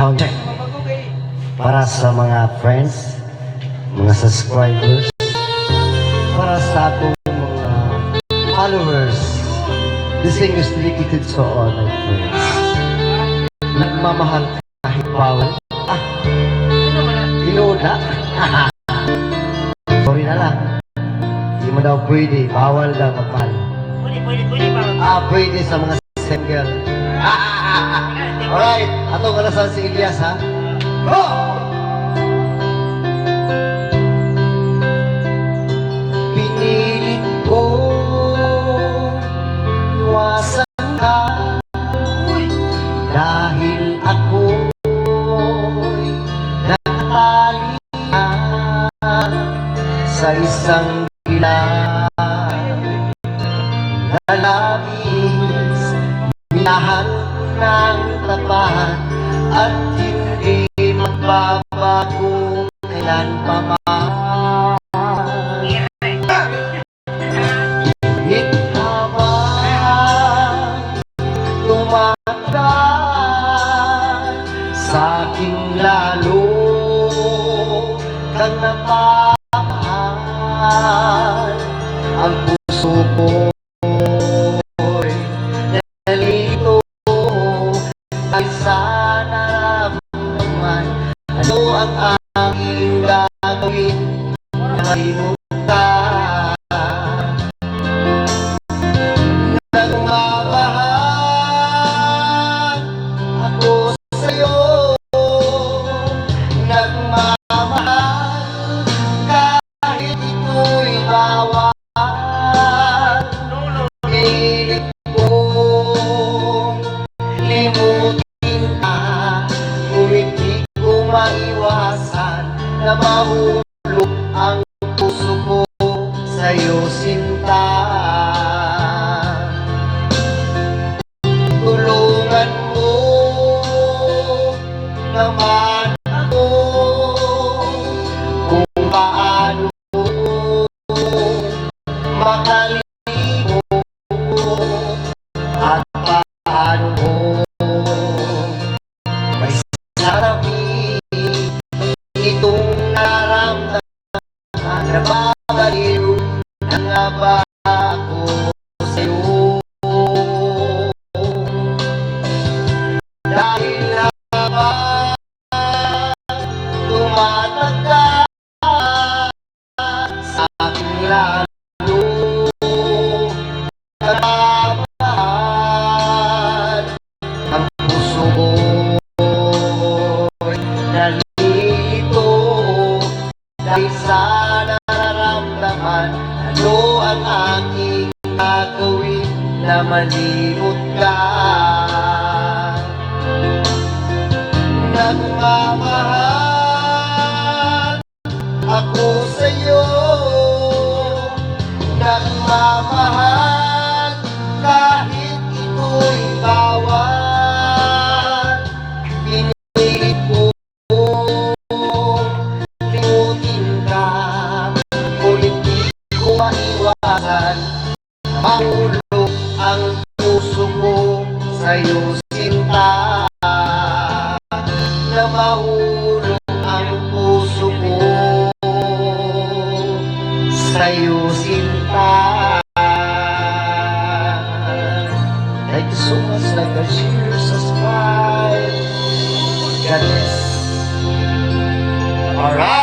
Soundcheck para sa mga friends, mga subscribers, para sa atong mga followers, distinguished dedicated to all my friends. Nagmamahal kahit bawal. Inood na. Sorry na lang. Hindi mo daw pwede. Bawal daw magmahal. Pwede. Pwede sa mga single. Alright, atong kalasan si Elias, ha? Go! Pinilit ko iwasan ka dahil ako'y nakatali sa isang gila na labis minahan ng tapat at hindi magbabago kailanpaman. Higit habang tumatagal sa aking lalo kang napamahal, ang puso ko'y nalito ay sa naramdaman. Ano ang aking gagawin na malimutan? Nagmamahal ako sa'yo, nagmamahal kahit ito'y bawal. Pilit kong limutin ka, ngunit di ko maiwasan na mahulog ang puso ko sa'yo, sinta. Tulungan mo naman ako kung paano makalimot at paano mo may sarami itong naramdaman na babaliw na nga ba ako sa'yo. Dahil naman tumatagal sa aking lalo nagmamahal, ang puso ko'y nalilito dahil sa nararamdaman. Ano ang aking gagawin na malimot ka? Nagmamahal ako sa'yo, nagmamahal kahit ito'y bawal. Pinilit ko limutin ka, ngunit di ko maiwasan mahulog ang puso ko sa'yo, sinta. Na mahulog ang puso ko sa'yo, sinta. Thank you so much. Like a share, subscribe. God bless. Alright.